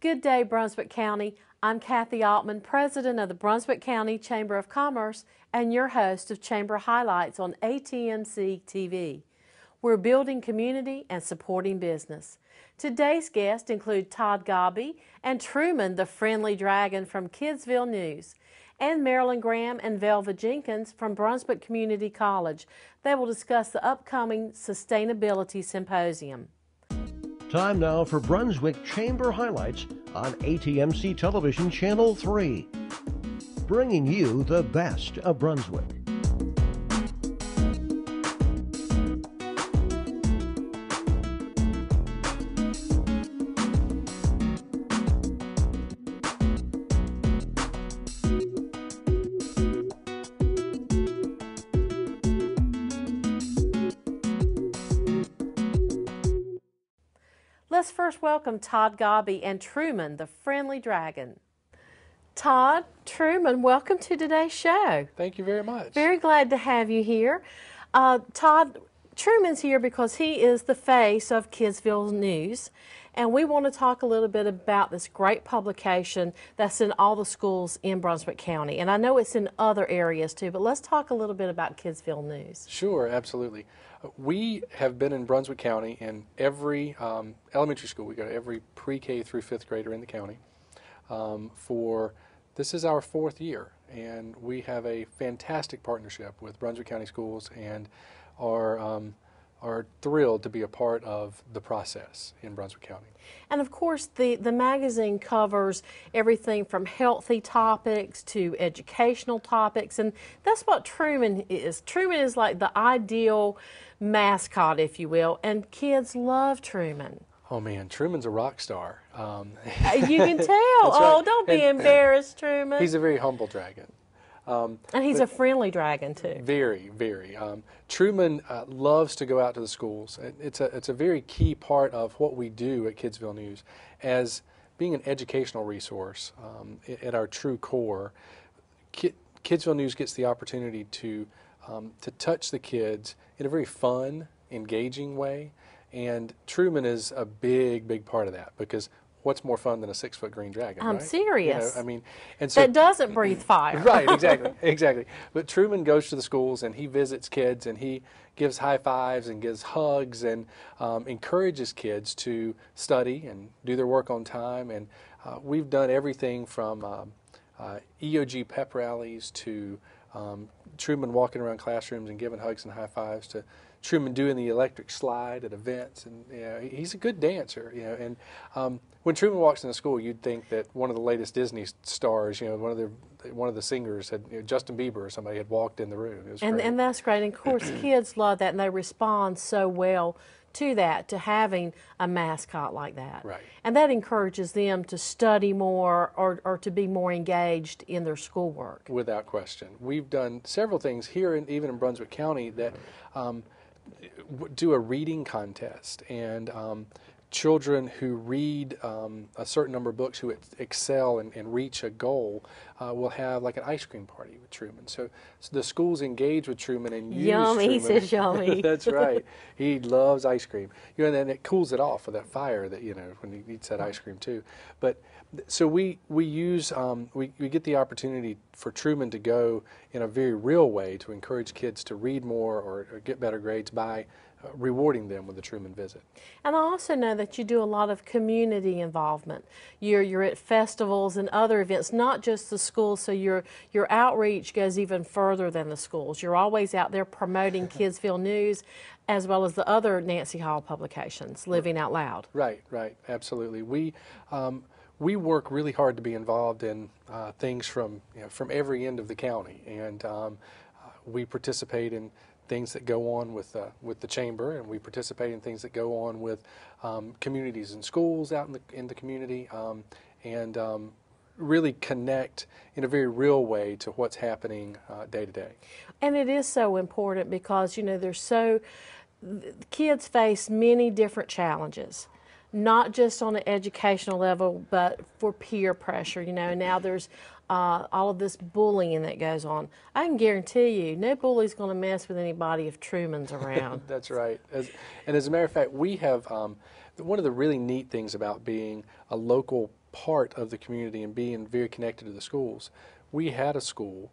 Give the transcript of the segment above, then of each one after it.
Good day, Brunswick County. I'm Kathy Altman, President of the Brunswick County Chamber of Commerce and your host of Chamber Highlights on ATMC-TV. We're building community and supporting business. Today's guests include Todd Godbey and Truman, the friendly dragon from Kidsville News, and Marilyn, Graham, and Velva Jenkins from Brunswick Community College. They will discuss the upcoming Sustainability Symposium. Time now for Brunswick Chamber Highlights on ATMC Television Channel 3. Bringing you the best of Brunswick. Let's first welcome Todd Godbey and Truman, the friendly dragon. Todd, Truman, welcome to today's show. Thank you very much. Very glad to have you here. Todd, Truman's here because he is the face of Kidsville News, and we want to talk a little bit about this great publication that's in all the schools in Brunswick County. And I know it's in other areas too, but let's talk a little bit about Kidsville News. Sure, absolutely. We have been in Brunswick County in every elementary school. We go to every pre-K through 5th grader in the county. This is our 4th year, and we have a fantastic partnership with Brunswick County Schools and are thrilled to be a part of the process in Brunswick County. And of course, the magazine covers everything from healthy topics to educational topics, and that's what Truman is. Truman is like the ideal mascot, if you will, and kids love Truman. Oh man, Truman's a rock star. You can tell. Oh, right. Don't be embarrassed, Truman. He's a very humble dragon. And he's a friendly dragon too. Very, very. Truman loves to go out to the schools. It's a very key part of what we do at Kidsville News. As being an educational resource at our true core, Kidsville News gets the opportunity to touch the kids in a very fun, engaging way. And Truman is a big, big part of that, because what's more fun than a 6-foot green dragon? I'm right? serious. You know, I mean, and so that doesn't breathe fire. Right, exactly, exactly. But Truman goes to the schools and he visits kids and he gives high fives and gives hugs and encourages kids to study and do their work on time. And we've done everything from EOG pep rallies to Truman walking around classrooms and giving hugs and high fives, to Truman doing the electric slide at events. And you know, he's a good dancer. You know, and when Truman walks into school, you'd think that one of the latest Disney stars, you know, one of the singers had, you know, Justin Bieber or somebody had walked in the room. It was great. And that's great. And of course, kids love that, and they respond so well to that, to having a mascot like that. Right. And that encourages them to study more or to be more engaged in their schoolwork. Without question. We've done several things here, even in Brunswick County, that do a reading contest, and children who read a certain number of books, who excel and reach a goal, will have like an ice cream party with Truman. So the schools engage with Truman and use Yummy, Truman. he says yummy. That's right. He loves ice cream. You know, and then it cools it off with that fire that, you know, when he eats that ice cream too. But so we use we get the opportunity for Truman to go in a very real way to encourage kids to read more or get better grades by rewarding them with a Truman visit. And I also know that you do a lot of community involvement. You're at festivals and other events, not just the schools, so your outreach goes even further than the schools. You're always out there promoting Kidsville News, as well as the other Nancy Hall publications, Living Out Loud. Right, right, absolutely. We work really hard to be involved in things from every end of the county, and we participate in things that go on with the chamber, and we participate in things that go on with communities and schools out in the community, and really connect in a very real way to what's happening day to day. And it is so important because, you know, kids face many different challenges, not just on an educational level, but for peer pressure. You know, now there's all of this bullying that goes on. I can guarantee you, no bully's going to mess with anybody if Truman's around. That's right. And as a matter of fact, we have one of the really neat things about being a local part of the community and being very connected to the schools. We had a school,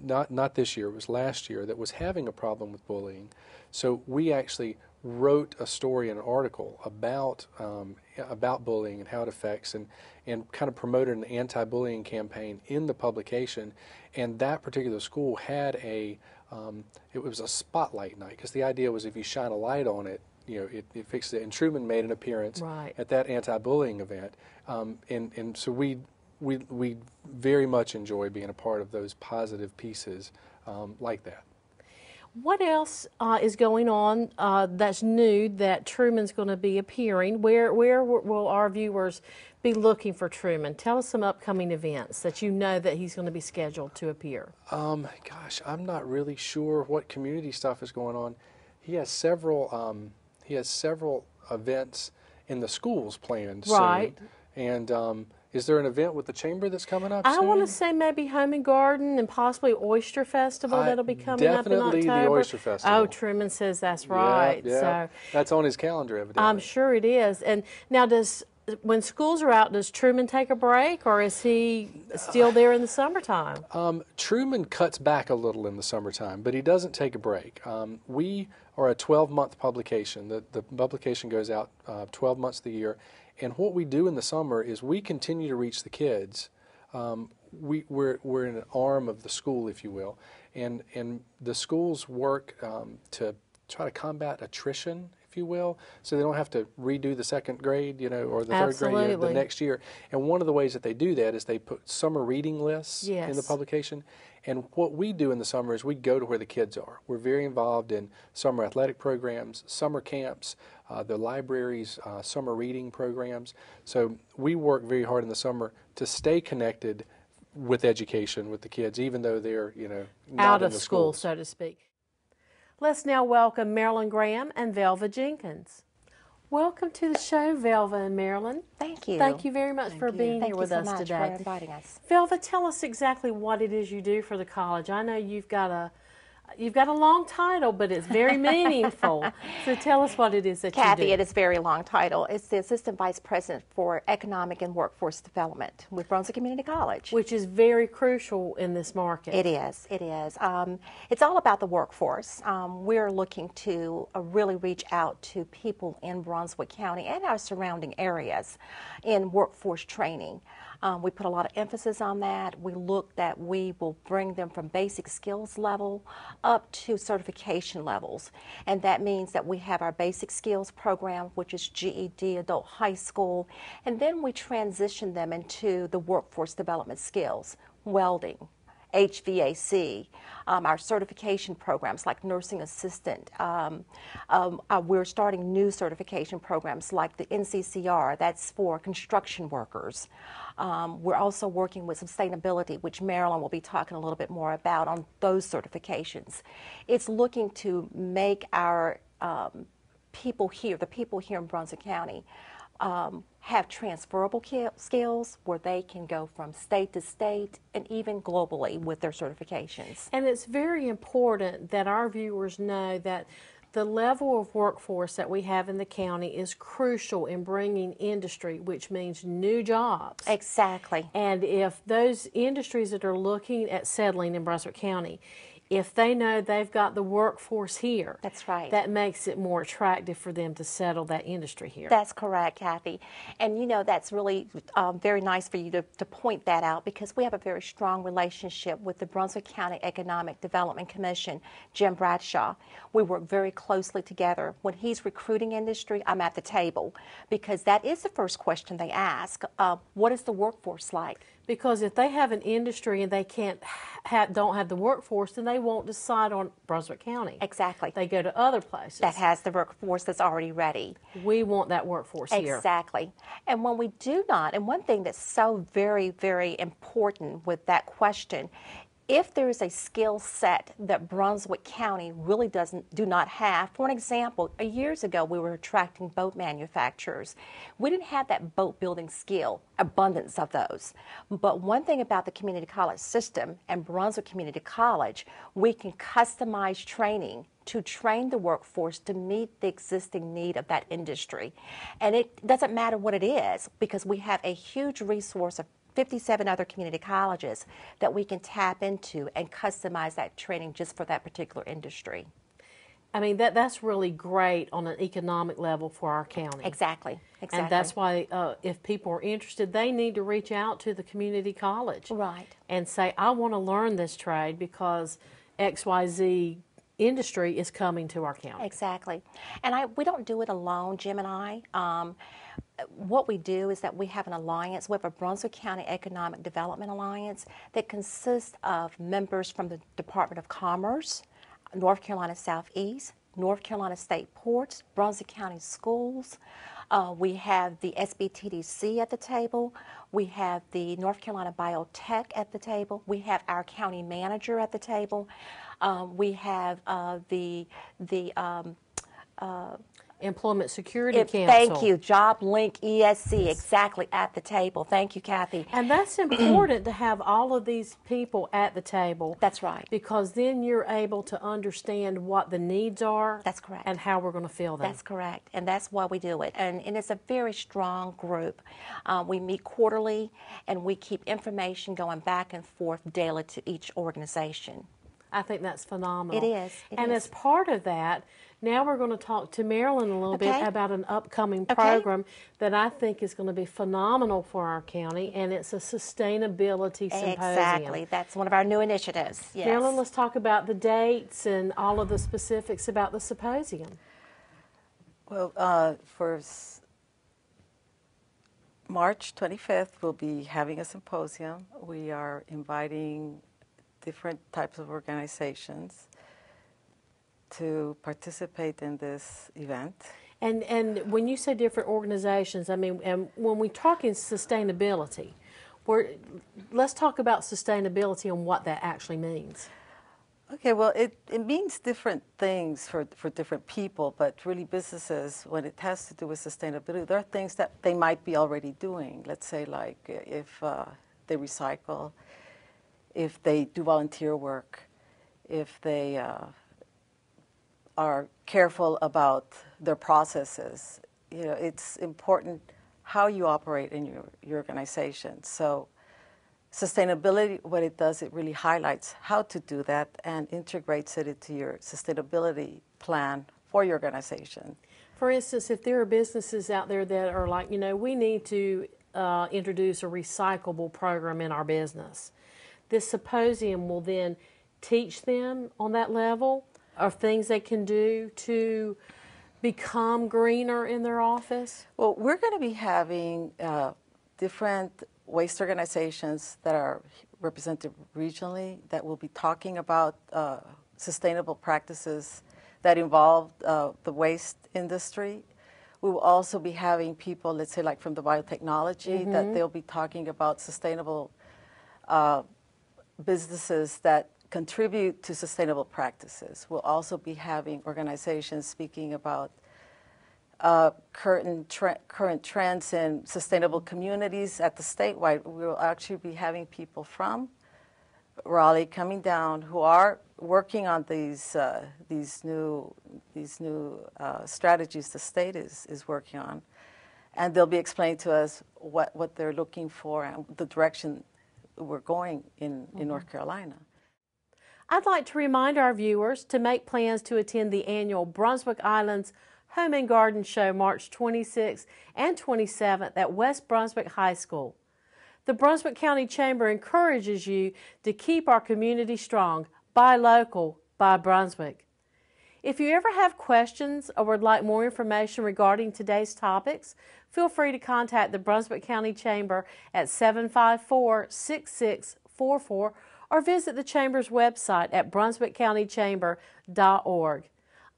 not this year, it was last year, that was having a problem with bullying. So we actually wrote a story and an article about bullying and how it affects, and kind of promoted an anti-bullying campaign in the publication. And that particular school had it was a spotlight night, because the idea was if you shine a light on it, it fixes it. And Truman made an appearance at that anti-bullying event, and so we very much enjoy being a part of those positive pieces like that. What else is going on that's new that Truman's going to be appearing? Where will our viewers be looking for Truman? Tell us some upcoming events that you know that he's going to be scheduled to appear. Gosh, I'm not really sure what community stuff is going on. He has several events in the schools planned soon. And is there an event with the Chamber that's coming up soon? I want to say maybe Home and Garden and possibly Oyster Festival that'll be coming up in October. Definitely the Oyster Festival. Oh, Truman says that's right. Yeah. So that's on his calendar, evidently. I'm sure it is. And now, when schools are out, does Truman take a break, or is he still there in the summertime? Truman cuts back a little in the summertime, but he doesn't take a break. We are a 12-month publication. The publication goes out 12 months of the year. And what we do in the summer is we continue to reach the kids. We're in an arm of the school, if you will, and the schools work to try to combat attrition, if you will, so they don't have to redo the second grade, or the third grade the next year. And one of the ways that they do that is they put summer reading lists in the publication. And what we do in the summer is we go to where the kids are. We're very involved in summer athletic programs, summer camps, the libraries, summer reading programs. So we work very hard in the summer to stay connected with education with the kids, even though they're, not out in of the school, schools. so to speak. Let's now welcome Marilyn Graham and Velva Jenkins. Welcome to the show, Velva and Marilyn. Thank you. Thank you very much for being here with us today. Thank you so much for inviting us. Velva, tell us exactly what it is you do for the college. I know you've got a long title, but it's very meaningful. So tell us what it is that Kathy, you do. it is a very long title. It's the Assistant Vice President for Economic and Workforce Development with Brunswick Community College. Which is very crucial in this market. It is. It is. It's all about the workforce. We're looking to really reach out to people in Brunswick County and our surrounding areas in workforce training. We put a lot of emphasis on that. We look that we will bring them from basic skills level up to certification levels. And that means that we have our basic skills program, which is GED, adult high school, and then we transition them into the workforce development skills, welding, HVAC, our certification programs like nursing assistant. We're starting new certification programs like the NCCR, that's for construction workers. We're also working with sustainability, which Marilyn will be talking a little bit more about on those certifications. It's looking to make our people here, the people here in Brunswick County, have transferable skills where they can go from state to state and even globally with their certifications. And it's very important that our viewers know that the level of workforce that we have in the county is crucial in bringing industry, which means new jobs. Exactly. And if those industries that are looking at settling in Brunswick County, if they know they've got the workforce here, that's right, that makes it more attractive for them to settle that industry here. That's correct, Kathy. And that's really very nice for you to point that out, because we have a very strong relationship with the Brunswick County Economic Development Commission, Jim Bradshaw. We work very closely together. When he's recruiting industry, I'm at the table, because that is the first question they ask. What is the workforce like? Because if they have an industry and they don't have the workforce, then they won't decide on Brunswick County. Exactly. They go to other places. That has the workforce that's already ready. We want that workforce here. Exactly. And when we do not, and one thing that's so very, very important with that question, if there is a skill set that Brunswick County really do not have, for an example, years ago we were attracting boat manufacturers. We didn't have that boat building skill, abundance of those. But one thing about the community college system and Brunswick Community College, we can customize training to train the workforce to meet the existing need of that industry. And it doesn't matter what it is, because we have a huge resource of 57 other community colleges that we can tap into and customize that training just for that particular industry. I mean, that's really great on an economic level for our county. Exactly. And that's why if people are interested, they need to reach out to the community college. Right. And say, I want to learn this trade because XYZ industry is coming to our county. Exactly. And we don't do it alone, Jim and I. What we do is that we have an alliance. We have a Brunswick County Economic Development Alliance that consists of members from the Department of Commerce, North Carolina Southeast, North Carolina State Ports, Brunswick County Schools. We have the SBTDC at the table. We have the North Carolina Biotech at the table. We have our county manager at the table. We have the Employment Security Council. Thank you. Job Link ESC, exactly, at the table. Thank you, Kathy. And that's important to have all of these people at the table. That's right. Because then you're able to understand what the needs are. That's correct. And how we're going to fill them. That's correct. And that's why we do it. And it's a very strong group. We meet quarterly, and we keep information going back and forth daily to each organization. I think that's phenomenal. It is. And as part of that, now we're going to talk to Marilyn a little bit about an upcoming program that I think is going to be phenomenal for our county, and it's a sustainability symposium. Exactly. That's one of our new initiatives. Yes. Marilyn, let's talk about the dates and all of the specifics about the symposium. Well, for March 25th, we'll be having a symposium. We are inviting different types of organizations to participate in this event. And when you say different organizations, I mean, and when we're talking sustainability, let's talk about sustainability and what that actually means. Okay, well, it means different things for different people, but really businesses, when it has to do with sustainability, there are things that they might be already doing. Let's say like if they recycle, if they do volunteer work, if they are careful about their processes. You know, it's important how you operate in your organization. So sustainability, what it does, it really highlights how to do that and integrates it into your sustainability plan for your organization. For instance, if there are businesses out there that are like, you know, we need to introduce a recyclable program in our business, this symposium will then teach them on that level of things they can do to become greener in their office? Well, we're going to be having different waste organizations that are represented regionally that will be talking about sustainable practices that involve the waste industry. We will also be having people, let's say like from the biotechnology, that they'll be talking about sustainable businesses that contribute to sustainable practices. We'll also be having organizations speaking about current trends in sustainable communities at the statewide. We'll actually be having people from Raleigh coming down who are working on these new strategies the state is working on, and they'll be explaining to us what they're looking for and the direction we're going in North Carolina. I'd like to remind our viewers to make plans to attend the annual Brunswick Islands Home and Garden Show March 26th and 27th at West Brunswick High School. The Brunswick County Chamber encourages you to keep our community strong. Buy local, buy Brunswick. If you ever have questions or would like more information regarding today's topics, feel free to contact the Brunswick County Chamber at 754-6644 or visit the Chamber's website at brunswickcountychamber.org.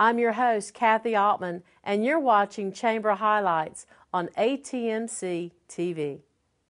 I'm your host, Kathy Altman, and you're watching Chamber Highlights on ATMC-TV.